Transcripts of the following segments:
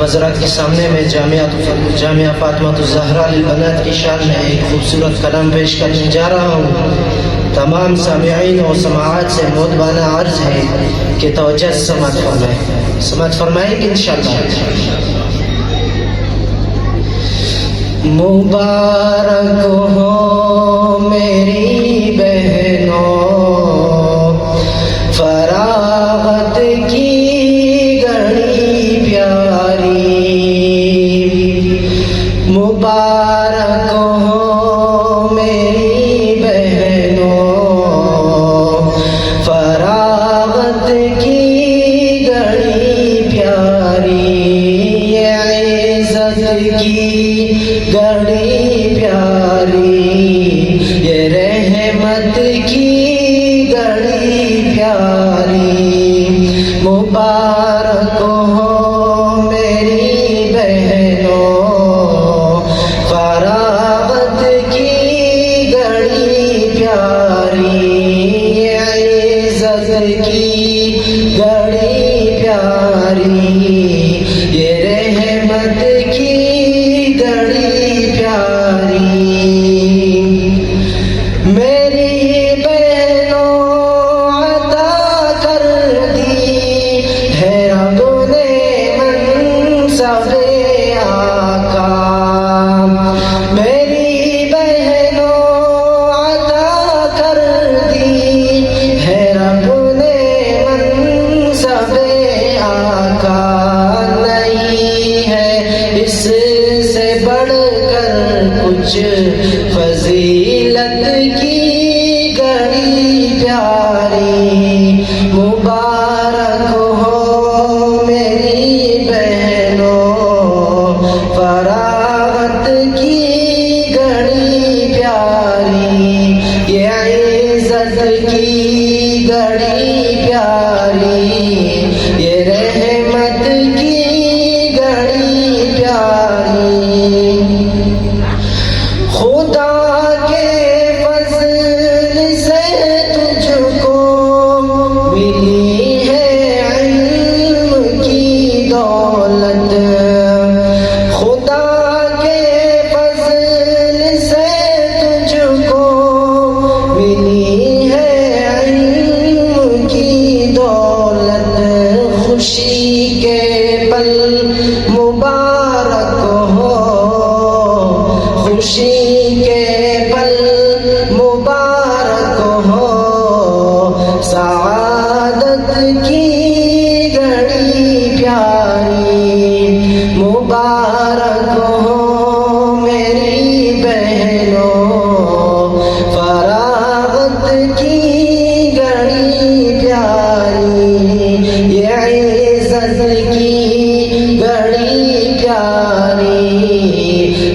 हज़रात के सामने में जामिया फातिमातुज़ ज़हरा लिल बनात की शान में एक खूबसूरत कलाम पेश करने जा रहा हूँ। तमाम सामिईन और समाअत से मोदबाना अर्ज़ है कि तवज्जो से समाअत फरमाएंगे इंशाअल्लाह। मुबारक हो मेरी बहनों फरागत की घड़ी प्यारी, मुबारक हो मेरी बहनों फरागत की घड़ी प्यारी, इज़्ज़त की घड़ी प्यारी, ये रहमत की घड़ी प्यारी, मुबारक हो मेरी बहनों फरागत की घड़ी प्यारी, इज़्ज़त की घड़ी प्यारी, ये रहमत की घड़ी प्यारी। मेरी बहनों अता कर दी है रब ने मनसबे आका, मेरी बहनों अता कर दी है रब ने मनसबे आका, नहीं है इससे बढ़कर कुछ फजीलत की घड़ी प्यारी, मुबारक हो मेरी बहनों फरागत की घड़ी प्यारी, ये इज़्ज़त की घड़ी प्यारी, ये रहमत की घड़ी प्यारी। खुदा के फज़ल से तुझको मिली है इल्म की दौलत, खुदा के फज़ल से तुझको मिली है इल्म की दौलत, खुशी के पल मुबारक हो, खुशी के पल मुबारक हो, सआदत की घड़ी प्यारी, मुबारक हो मेरी बहनों फरागत की घड़ी प्यारी, ये इज़्ज़त की घड़ी प्यारी,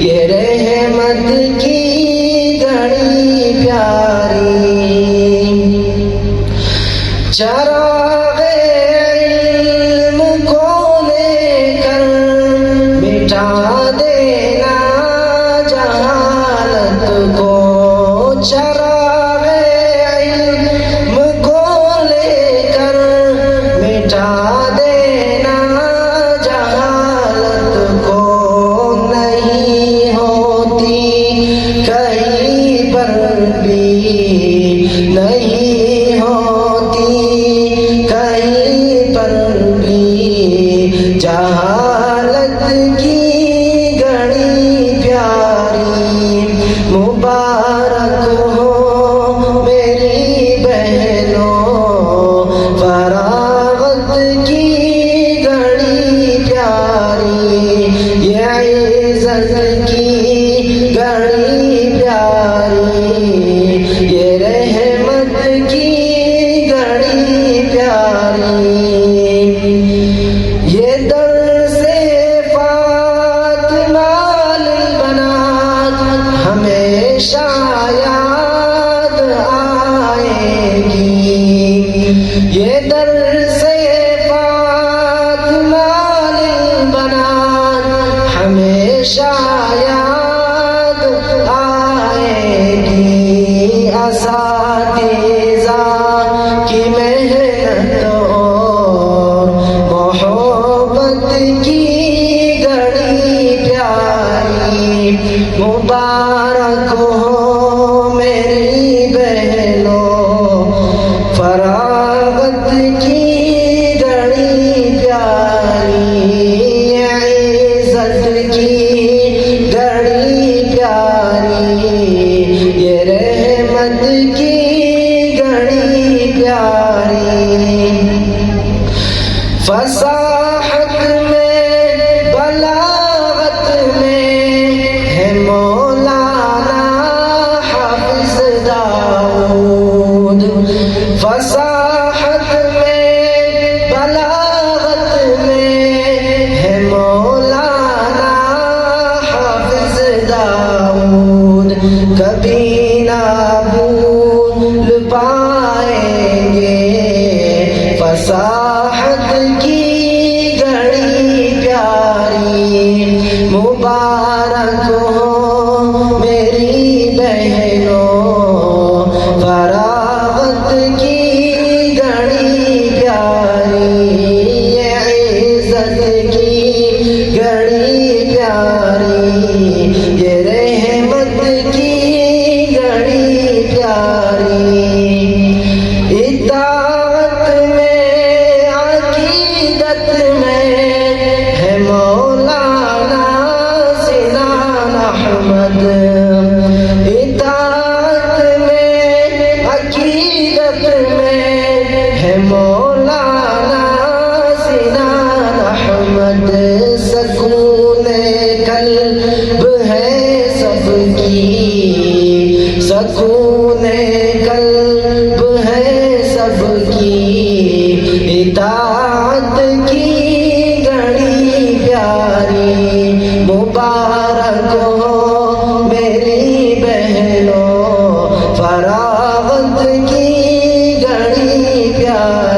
ये रहमत की घड़ी प्यारी। चराग़े इल्म को लेकर मिटा देना जहालत को, चराग़े इल्म को लेकर मिटा देना जहालत को, नहीं होती कहीं पर भी, नहीं होती कहीं पर भी जहालत की घड़ी प्यारी, मुबारक हो मेरी बहनों फरागत की घड़ी प्यारी, ये इज़्ज़त की घड़ी प्यारी, ये रहमत की घड़ी प्यारी। ये दर से फातिमा लिल बनात हमेशा याद आएगी, ये दर से फातिमा लिल बनात हमेशा याद आएगी, असातिज़ा की मेहनत और मोहब्बत की फसाहत में बलागत में है मौलाना हाफिज दाऊद। फसाहत में बलागत में है मौलाना हाफिज दाऊद। कभी ना भूल पाएंगे फसाहत की घड़ी प्यारी। मुबारक हो मेरी बहनों फरागत की घड़ी प्यारी। ये इज्जत की घड़ी प्यारी, ये रहमत की घड़ी प्यारी। इताअत में अकीदत में है मौलाना सिनान अहमद। इताअत में अकीदत में है मौलाना सिनान अहमद। सकून कल्ब है सबकी, सकून कल्ब है सबकी। इताअत की घड़ी प्यारी। मुबारक हो मेरी बहनों फरागत की घड़ी प्यारी।